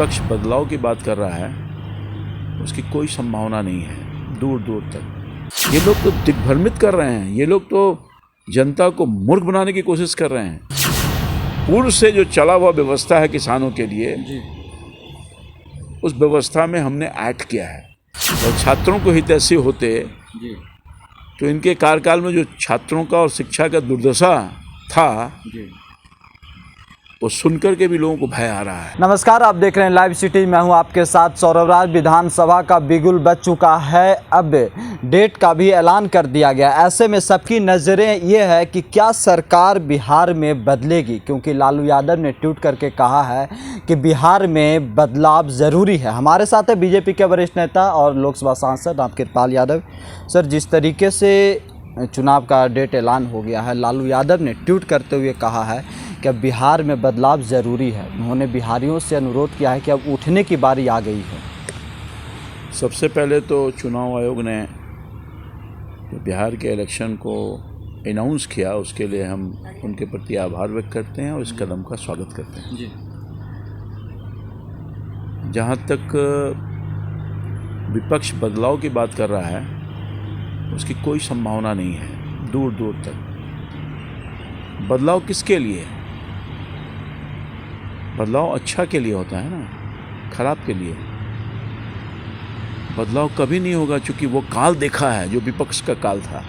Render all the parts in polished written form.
विपक्ष बदलाव की बात कर रहा है, उसकी कोई संभावना नहीं है दूर दूर तक। ये लोग तो दिग्भ्रमित कर रहे हैं, ये लोग तो जनता को मूर्ख बनाने की कोशिश कर रहे हैं। पूर्व से जो चला हुआ व्यवस्था है किसानों के लिए, उस व्यवस्था में हमने ऐड किया है। और छात्रों को हितैषी होते तो इनके कार्यकाल में जो छात्रों का और शिक्षा का दुर्दशा था वो सुनकर के भी लोगों को भय आ रहा है। नमस्कार, आप देख रहे हैं लाइव सिटी। मैं हूं आपके साथ सौरभ राज। विधानसभा का बिगुल बज चुका है, अब डेट का भी ऐलान कर दिया गया। ऐसे में सबकी नज़रें ये है कि क्या सरकार बिहार में बदलेगी, क्योंकि लालू यादव ने ट्वीट करके कहा है कि बिहार में बदलाव ज़रूरी है। हमारे साथ है बीजेपी के वरिष्ठ नेता और लोकसभा सांसद रामकृपाल यादव। सर, जिस तरीके से चुनाव का डेट ऐलान हो गया है, लालू यादव ने ट्वीट करते हुए कहा है कि अब बिहार में बदलाव ज़रूरी है। उन्होंने बिहारियों से अनुरोध किया है कि अब उठने की बारी आ गई है। सबसे पहले तो चुनाव आयोग ने बिहार के इलेक्शन को अनाउंस किया, उसके लिए हम उनके प्रति आभार व्यक्त करते हैं और इस कदम का स्वागत करते हैं। जी। जहाँ तक विपक्ष बदलाव की बात कर रहा है, उसकी कोई संभावना नहीं है दूर दूर तक। बदलाव किसके लिए? बदलाव अच्छा के लिए होता है ना, खराब के लिए बदलाव कभी नहीं होगा, क्योंकि वो काल देखा है जो विपक्ष का काल था,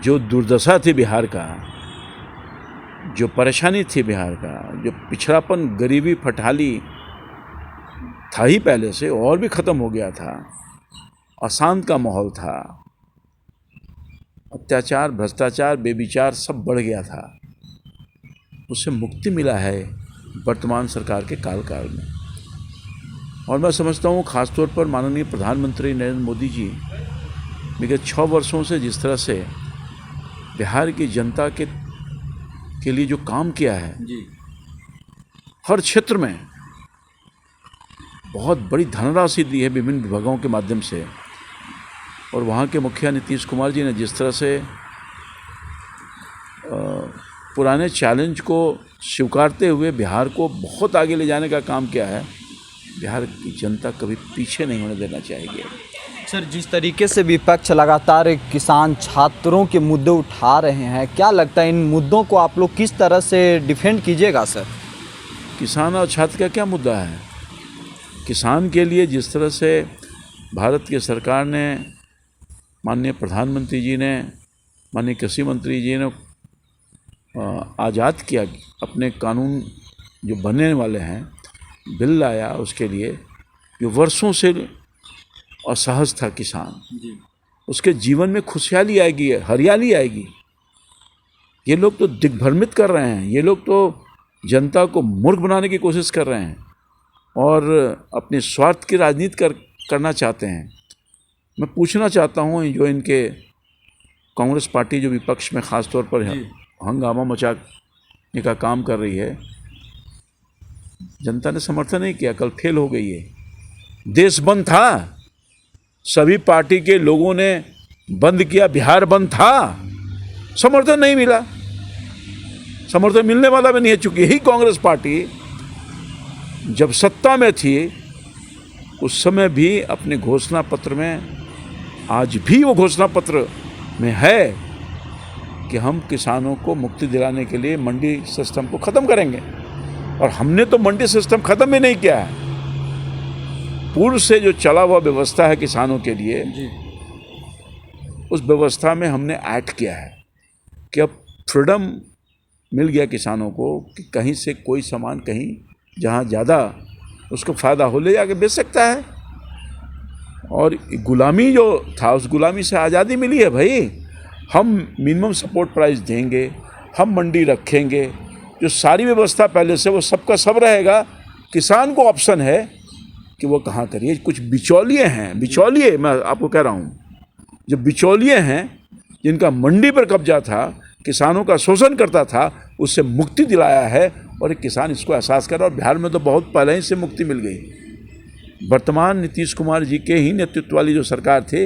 जो दुर्दशा थी बिहार का, जो परेशानी थी बिहार का, जो पिछड़ापन, गरीबी, फटहाली था ही पहले से और भी ख़त्म हो गया था। अशांत का माहौल था, अत्याचार, भ्रष्टाचार, बेविचार सब बढ़ गया था। उससे मुक्ति मिला है वर्तमान सरकार के कार्यकाल में। और मैं समझता हूँ ख़ासतौर पर माननीय प्रधानमंत्री नरेंद्र मोदी जी विगत 6 वर्षों से जिस तरह से बिहार की जनता के लिए जो काम किया है, हर क्षेत्र में बहुत बड़ी धनराशि दी है विभिन्न विभागों के माध्यम से। और वहाँ के मुखिया नीतीश कुमार जी ने जिस तरह से पुराने चैलेंज को स्वीकारते हुए बिहार को बहुत आगे ले जाने का काम किया है, बिहार की जनता कभी पीछे नहीं होने देना चाहिए। सर, जिस तरीके से विपक्ष लगातार किसान छात्रों के मुद्दे उठा रहे हैं, क्या लगता है इन मुद्दों को आप लोग किस तरह से डिफेंड कीजिएगा? सर, किसान और छात्र का क्या मुद्दा है? किसान के लिए जिस तरह से भारत की सरकार ने, माननीय प्रधानमंत्री जी ने, माननीय कृषि मंत्री जी ने आज़ाद किया, अपने कानून जो बनने वाले हैं, बिल लाया, उसके लिए जो वर्षों से असहज था किसान, उसके जीवन में खुशहाली आएगी, हरियाली आएगी। ये लोग तो दिग्भ्रमित कर रहे हैं, ये लोग तो जनता को मूर्ख बनाने की कोशिश कर रहे हैं और अपने स्वार्थ की राजनीति करना चाहते हैं। मैं पूछना चाहता हूँ, जो इनके कांग्रेस पार्टी जो विपक्ष में ख़ास तौर पर हंगामा मचाने का काम कर रही है, जनता ने समर्थन नहीं किया, कल फेल हो गई है। देश बंद था, सभी पार्टी के लोगों ने बंद किया, बिहार बंद था, समर्थन नहीं मिला, समर्थन मिलने वाला भी नहीं है। चूँकि यही कांग्रेस पार्टी जब सत्ता में थी, उस समय भी अपने घोषणा पत्र में, आज भी वो घोषणा पत्र में है कि हम किसानों को मुक्ति दिलाने के लिए मंडी सिस्टम को ख़त्म करेंगे। और हमने तो मंडी सिस्टम ख़त्म भी नहीं किया है। पूर्व से जो चला हुआ व्यवस्था है किसानों के लिए, उस व्यवस्था में हमने ऐड किया है कि अब फ्रीडम मिल गया किसानों को कि कहीं से कोई सामान, कहीं जहाँ ज़्यादा उसको फ़ायदा हो, ले जाके बेच सकता है। और गुलामी जो था, उस गुलामी से आज़ादी मिली है भाई। हम मिनिमम सपोर्ट प्राइस देंगे, हम मंडी रखेंगे, जो सारी व्यवस्था पहले से वो सबका सब रहेगा। किसान को ऑप्शन है कि वो कहाँ करिए। कुछ बिचौलिए हैं, बिचौलिए मैं आपको कह रहा हूँ, जो बिचौलिए हैं जिनका मंडी पर कब्जा था, किसानों का शोषण करता था, उससे मुक्ति दिलाया है। और एक किसान इसको एहसास कर रहा है। और बिहार में तो बहुत पहले ही से मुक्ति मिल गई। वर्तमान नीतीश कुमार जी के ही नेतृत्व वाली जो सरकार थी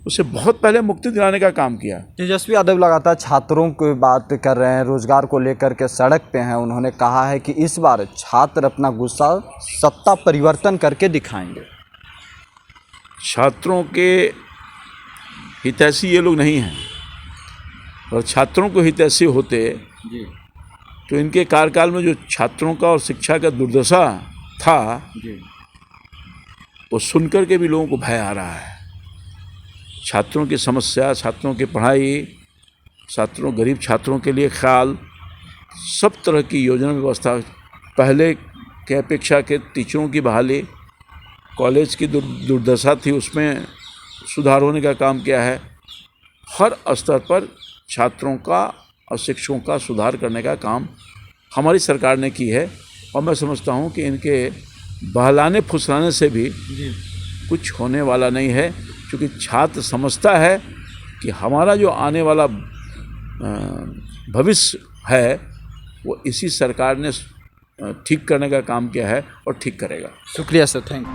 उसे बहुत पहले मुक्ति दिलाने का काम किया। तेजस्वी यादव लगातार छात्रों की बात कर रहे हैं, रोजगार को लेकर के सड़क पे हैं। उन्होंने कहा है कि इस बार छात्र अपना गुस्सा सत्ता परिवर्तन करके दिखाएंगे। छात्रों के हितैषी ये लोग नहीं हैं, और छात्रों को हितैषी होते तो इनके कार्यकाल में जो छात्रों का और शिक्षा का दुर्दशा था वो सुनकर के भी लोगों को भय आ रहा है। छात्रों की समस्या, छात्रों की पढ़ाई, छात्रों, गरीब छात्रों के लिए ख्याल, सब तरह की योजना व्यवस्था, पहले के अपेक्षा के टीचरों की बहाली, कॉलेज की दुर्दशा थी उसमें सुधार होने का काम किया है। हर स्तर पर छात्रों का और शिक्षकों का सुधार करने का काम हमारी सरकार ने की है, और मैं समझता हूँ कि इनके बहलाने फुसलाने से भी कुछ होने वाला नहीं है, क्योंकि छात्र समझता है कि हमारा जो आने वाला भविष्य है वो इसी सरकार ने ठीक करने का काम किया है और ठीक करेगा। शुक्रिया सर, थैंक यू।